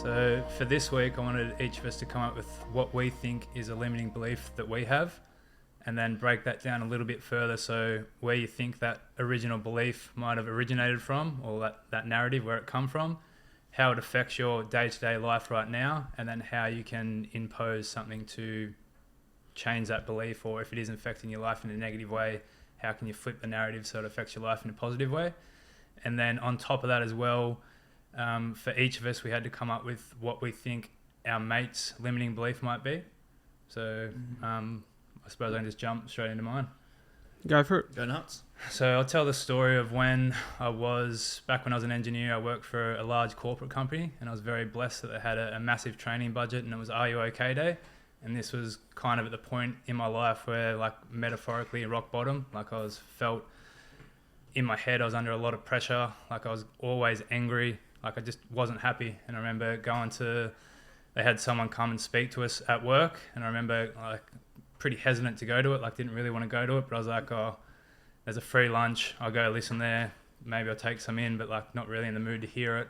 So for this week, I wanted each of us to come up with what we think is a limiting belief that we have, and then break that down a little bit further. So where you think that original belief might have originated from, or that narrative, where it come from, how it affects your day-to-day life right now, and then how you can impose something to change that belief, or if it is affecting your life in a negative way, how can you flip the narrative so it affects your life in a positive way? And then on top of that as well, for each of us, we had to come up with what we think our mate's limiting belief might be. So I suppose I can just jump straight into mine. Go for it. Go nuts. So I'll tell the story of when I was an engineer. I worked for a large corporate company, and I was very blessed that they had a massive training budget, and it was Are You OK Day. And this was kind of at the point in my life where, like, metaphorically rock bottom, like I was felt in my head, I was under a lot of pressure. Like I was always angry. Like I just wasn't happy. And I remember they had someone come and speak to us at work. And I remember like pretty hesitant to go to it. Like didn't really want to go to it, but I was like, oh, there's a free lunch. I'll go listen there. Maybe I'll take some in, but like not really in the mood to hear it.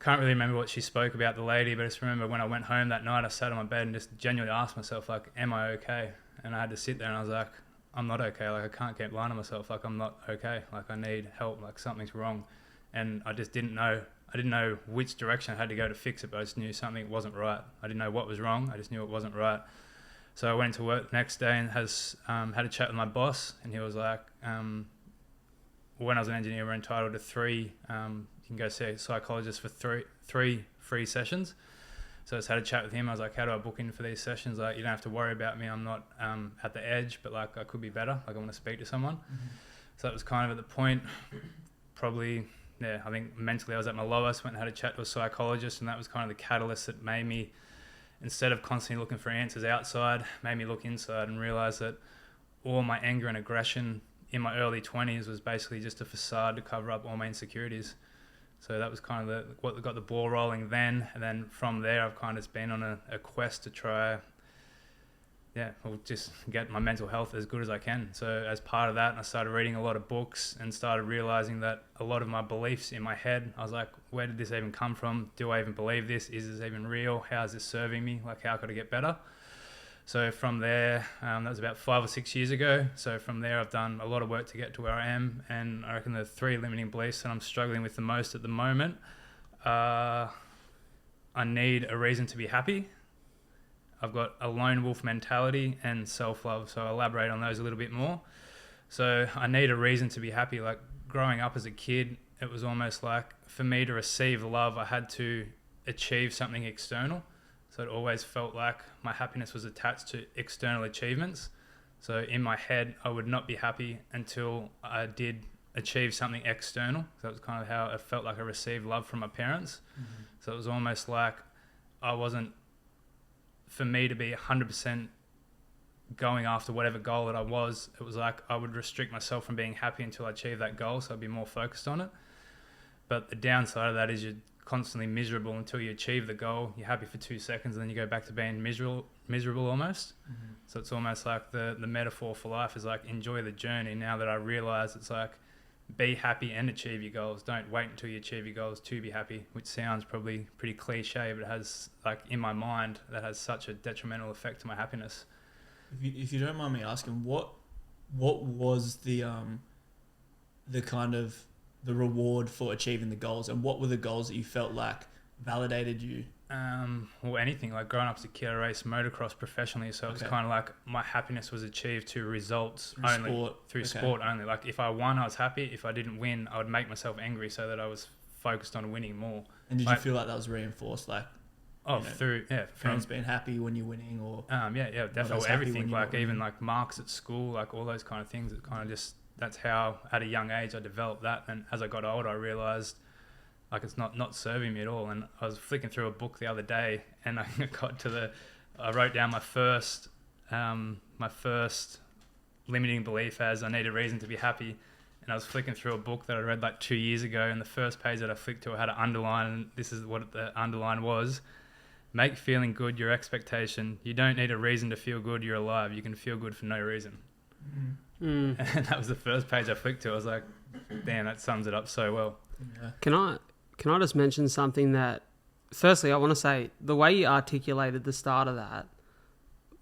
Can't really remember what she spoke about, the lady, but I just remember when I went home that night, I sat on my bed and just genuinely asked myself, like, am I okay? And I had to sit there and I was like, I'm not okay. Like, I can't keep lying to myself. Like, I'm not okay. Like, I need help. Like, something's wrong. And I just didn't know. I didn't know which direction I had to go to fix it, but I just knew something wasn't right. I didn't know what was wrong. I just knew it wasn't right. So I went to work the next day and had a chat with my boss, and he was like, when I was an engineer, we're entitled to three, you can go see a psychologist for three free sessions. So I just had a chat with him. I was like, how do I book in for these sessions? Like, you don't have to worry about me. I'm not at the edge, but like I could be better. Like I want to speak to someone. Mm-hmm. So that was kind of at the point, probably, I think mentally I was at my lowest, went and had a chat to a psychologist, and that was kind of the catalyst that made me, instead of constantly looking for answers outside, made me look inside and realize that all my anger and aggression in my early 20s was basically just a facade to cover up all my insecurities. So that was kind of what got the ball rolling then. And then from there, I've kind of been on a quest to try, just get my mental health as good as I can. So as part of that, I started reading a lot of books and started realizing that a lot of my beliefs in my head, I was like, where did this even come from? Do I even believe this? Is this even real? How is this serving me? Like, how could I get better? So from there, that was about 5 or 6 years ago. So from there, I've done a lot of work to get to where I am. And I reckon the 3 limiting beliefs that I'm struggling with the most at the moment are I need a reason to be happy. I've got a lone wolf mentality and self-love. So I'll elaborate on those a little bit more. So I need a reason to be happy. Like growing up as a kid, it was almost like for me to receive love, I had to achieve something external. So it always felt like my happiness was attached to external achievements. So in my head, I would not be happy until I did achieve something external. So that was kind of how it felt like I received love from my parents. Mm-hmm. So it was almost like for me to be 100% going after whatever goal that I was, it was like I would restrict myself from being happy until I achieved that goal. So I'd be more focused on it. But the downside of that is you're constantly miserable until you achieve the goal. You're happy for 2 seconds and then you go back to being miserable almost. Mm-hmm. So it's almost like the metaphor for life is like enjoy the journey. Now that I realize it's like be happy and achieve your goals. Don't wait until you achieve your goals to be happy, which sounds probably pretty cliche, but it has, like, in my mind, that has such a detrimental effect to my happiness. If you don't mind me asking, what was the kind of the reward for achieving the goals, and what were the goals that you felt like validated you? Well, anything. Like growing up as a kid, I raced motocross professionally, so it was kind of like my happiness was achieved through results through sport only. Like if I won, I was happy. If I didn't win, I would make myself angry so that I was focused on winning more. And did you feel like that was reinforced, like parents being happy when you're winning, or definitely everything, like even like marks at school, like all those kind of things. It kind of just, that's how at a young age I developed that. And as I got older, I realized like it's not serving me at all. And I was flicking through a book the other day, and I wrote down my first limiting belief as I need a reason to be happy. And I was flicking through a book that I read like 2 years ago, and the first page that I flicked to, I had an underline, and this is what the underline was: make feeling good your expectation. You don't need a reason to feel good, you're alive. You can feel good for no reason. And that was the first page I flicked to. I was like, damn, that sums it up so well. Yeah. Can I just mention something that firstly, I want to say the way you articulated the start of that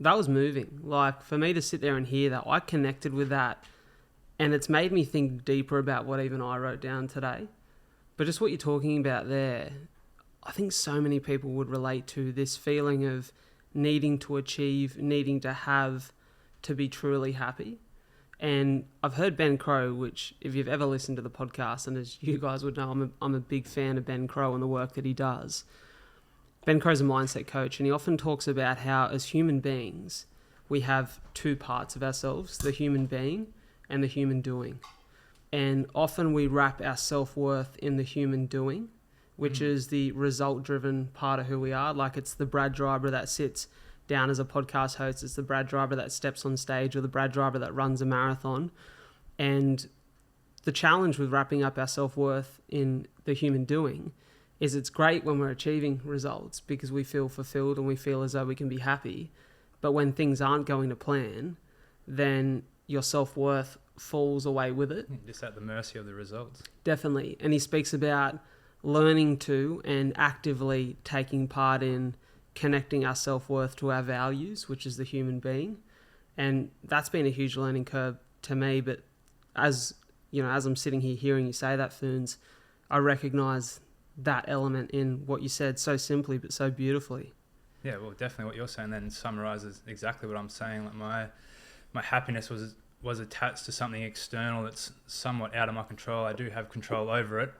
was moving. Like, for me to sit there and hear that, I connected with that, and it's made me think deeper about what even I wrote down today. But just what you're talking about there, I think so many people would relate to this feeling of needing to achieve, needing to have, to be truly happy. And I've heard Ben Crow, which if you've ever listened to the podcast, and as you guys would know, I'm a big fan of Ben Crow and the work that he does. Ben Crow's a mindset coach, and he often talks about how as human beings, we have two parts of ourselves, the human being and the human doing. And often we wrap our self-worth in the human doing, which is the result-driven part of who we are. Like, it's the Brad driver that sits down as a podcast host, it's the Brad driver that steps on stage, or the Brad driver that runs a marathon. And the challenge with wrapping up our self-worth in the human doing is it's great when we're achieving results because we feel fulfilled and we feel as though we can be happy. But when things aren't going to plan, then your self-worth falls away with it. Just at the mercy of the results. Definitely. And he speaks about learning to and actively taking part in connecting our self-worth to our values, which is the human being. And that's been a huge learning curve to me. But as you know, as I'm sitting here hearing you say that, Phoons, I recognize that element in what you said so simply but so beautifully. Yeah, well, definitely what you're saying then summarizes exactly what I'm saying. Like, my happiness was attached to something external that's somewhat out of my control. I do have control over it,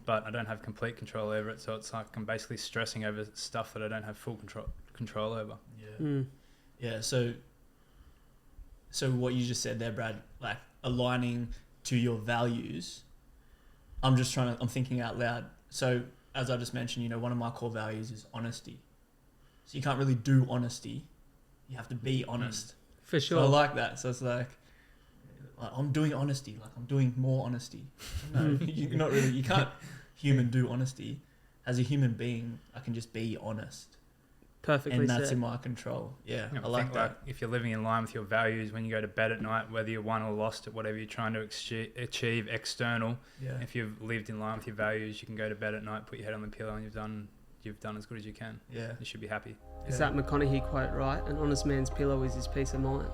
but I don't have complete control over it. So it's like I'm basically stressing over stuff that I don't have full control over. Yeah. Yeah. So what you just said there, Brad, like aligning to your values. I'm thinking out loud. So as I just mentioned, you know, one of my core values is honesty. So you can't really do honesty. You have to be honest. For sure. So I like that. So it's like I'm doing honesty. Like, I'm doing more honesty. No, you're not really. You can't human do honesty. As a human being, I can just be honest. Perfectly and that's said. in my control. Yeah, You know, I like that. Like, if you're living in line with your values when you go to bed at night, whether you're won or lost at whatever you're trying to achieve external, if you've lived in line with your values, you can go to bed at night, put your head on the pillow, and you've done as good as you can. Yeah, You should be happy. Is that McConaughey quote right? An honest man's pillow is his peace of mind.